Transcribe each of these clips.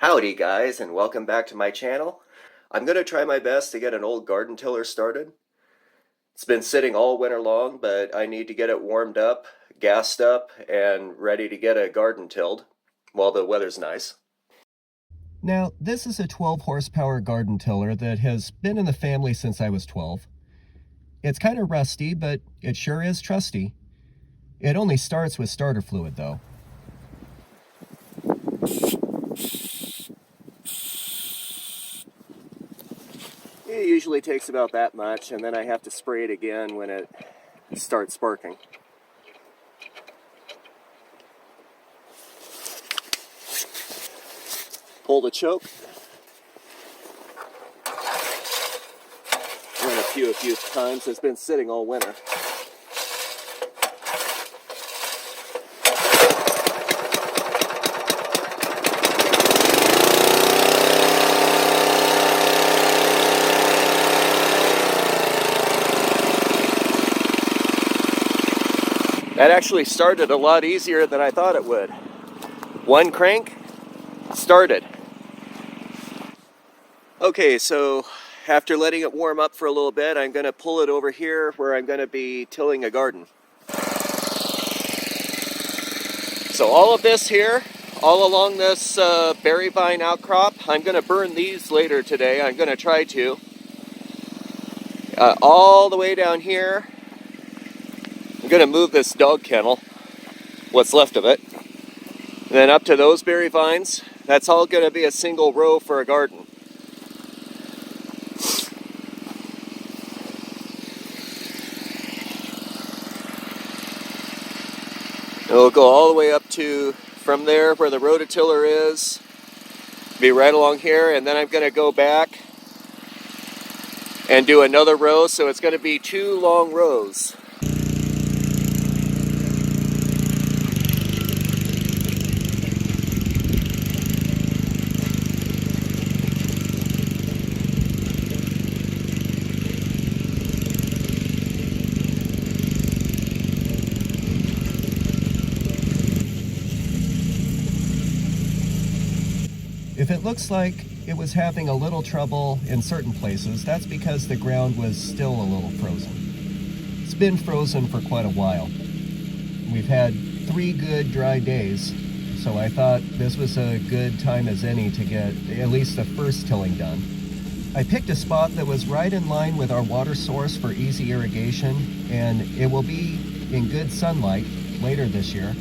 Howdy guys, and welcome back to my channel. I'm going to try my best to get an old garden tiller started. It's been sitting all winter long, but I need to get it warmed up, gassed up, and ready to get a garden tilled while the weather's nice. Now, this is a 12 horsepower garden tiller that has been in the family since I was 12. It's kind of rusty, but it sure is trusty. It only starts with starter fluid though. It usually takes about that much, and then I have to spray it again when it starts sparking. Pull the choke. Run a few times. It's been sitting all winter. That actually started a lot easier than I thought it would. One crank, started. Okay, so after letting it warm up for a little bit, I'm going to pull it over here where I'm going to be tilling a garden. So all of this here, all along this berry vine outcrop, I'm going to burn these later today. I'm going to try to. All the way down here, I'm going to move this dog kennel, what's left of it. And then up to those berry vines, that's all going to be a single row for a garden. It'll go all the way up to, from there where the rototiller is, be right along here, and then I'm going to go back and do another row, so it's going to be 2 long rows. If it looks like it was having a little trouble in certain places, that's because the ground was still a little frozen. It's been frozen for quite a while. We've had 3 good dry days, so I thought this was a good time as any to get at least the first tilling done. I picked a spot that was right in line with our water source for easy irrigation, and it will be in good sunlight later this year,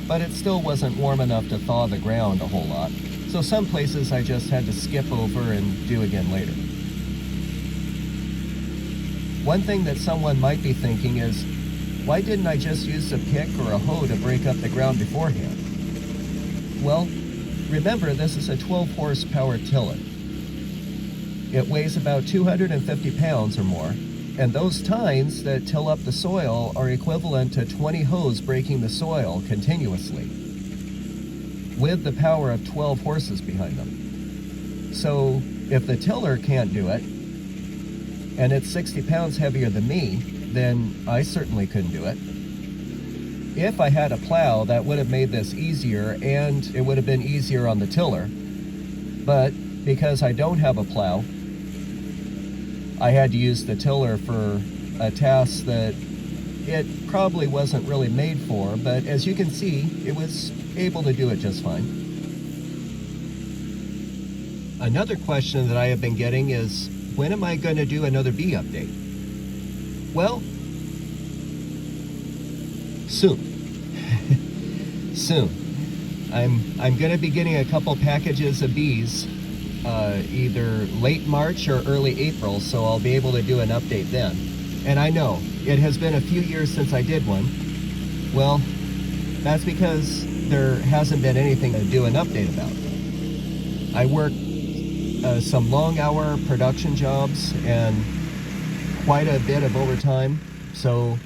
but it still wasn't warm enough to thaw the ground a whole lot. So some places I just had to skip over and do again later. One thing that someone might be thinking is, why didn't I just use a pick or a hoe to break up the ground beforehand? Well, remember this is a 12 horsepower tiller. It weighs about 250 pounds or more, and those tines that till up the soil are equivalent to 20 hoes breaking the soil continuously, with the power of 12 horses behind them. So if the tiller can't do it, and it's 60 pounds heavier than me, then I certainly couldn't do it. If I had a plow, that would have made this easier, and it would have been easier on the tiller. But because I don't have a plow, I had to use the tiller for a task that it probably wasn't really made for, but as you can see, it was able to do it just fine. Another question that I have been getting is, when am I going to do another bee update? Well, soon. Soon. I'm going to be getting a couple packages of bees, either late March or early April, so I'll be able to do an update then. And I know, it has been a few years since I did one. Well, that's because there hasn't been anything to do an update about. I work some long hour production jobs and quite a bit of overtime, so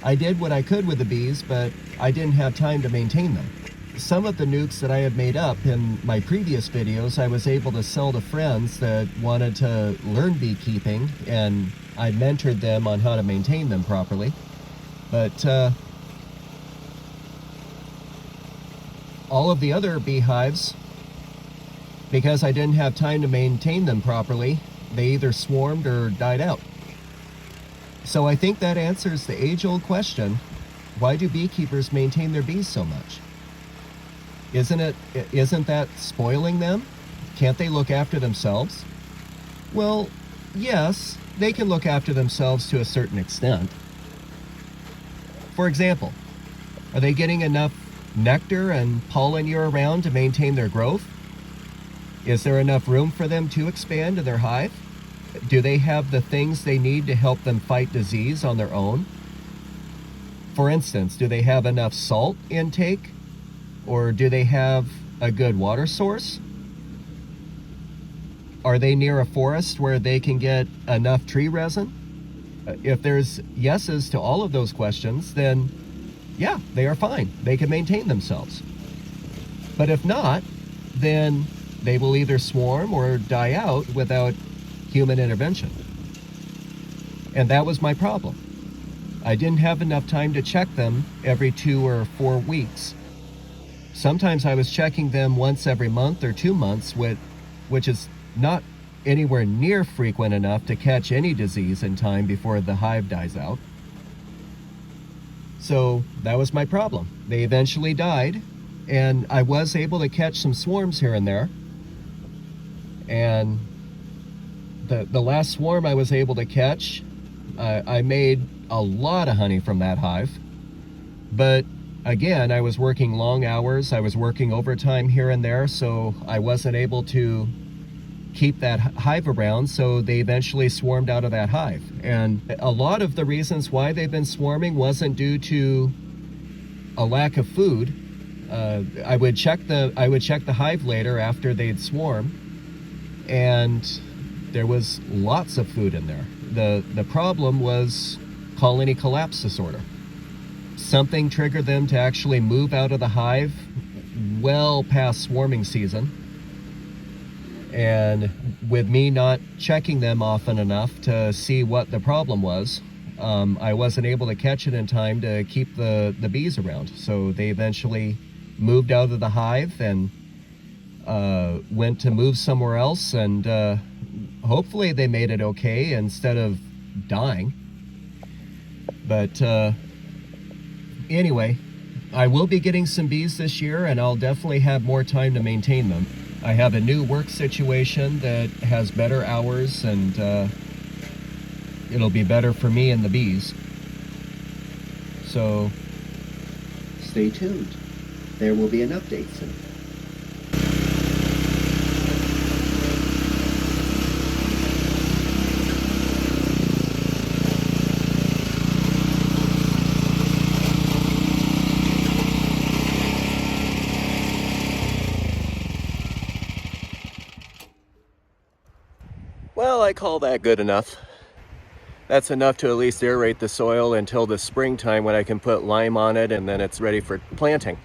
I did what I could with the bees, but I didn't have time to maintain them. Some of the nukes that I had made up in my previous videos, I was able to sell to friends that wanted to learn beekeeping, and I mentored them on how to maintain them properly. But all of the other beehives Because I didn't have time to maintain them properly, they either swarmed or died out. So I think that answers the age-old question, why do beekeepers maintain their bees so much? Isn't that spoiling them? Can't they look after themselves? Well, yes, they can look after themselves to a certain extent. For example, are they getting enough nectar and pollen year-round to maintain their growth? Is there enough room for them to expand in their hive? Do they have the things they need to help them fight disease on their own? For instance, do they have enough salt intake? Or do they have a good water source? Are they near a forest where they can get enough tree resin? If there's yeses to all of those questions, then yeah, they are fine. They can maintain themselves. But if not, then they will either swarm or die out without human intervention. And that was my problem. I didn't have enough time to check them every 2 or 4 weeks. Sometimes I was checking them once every month or 2 months, which is not anywhere near frequent enough to catch any disease in time before the hive dies out. So that was my problem. They eventually died, and I was able to catch some swarms here and there. And the last swarm I was able to catch, I made a lot of honey from that hive. But again, I was working long hours. I was working overtime here and there, so I wasn't able to keep that hive around, so they eventually swarmed out of that hive. And a lot of the reasons why they've been swarming wasn't due to a lack of food. I would check the hive later after they'd swarm, and there was lots of food in there. The problem was colony collapse disorder. Something triggered them to actually move out of the hive well past swarming season. And with me not checking them often enough to see what the problem was, I wasn't able to catch it in time to keep the bees around. So they eventually moved out of the hive and went to move somewhere else, and hopefully they made it okay instead of dying. But anyway, I will be getting some bees this year, and I'll definitely have more time to maintain them. I have a new work situation that has better hours, and it'll be better for me and the bees. So stay tuned. There will be an update soon. Well, I call that good enough. That's enough to at least aerate the soil until the springtime when I can put lime on it, and then it's ready for planting.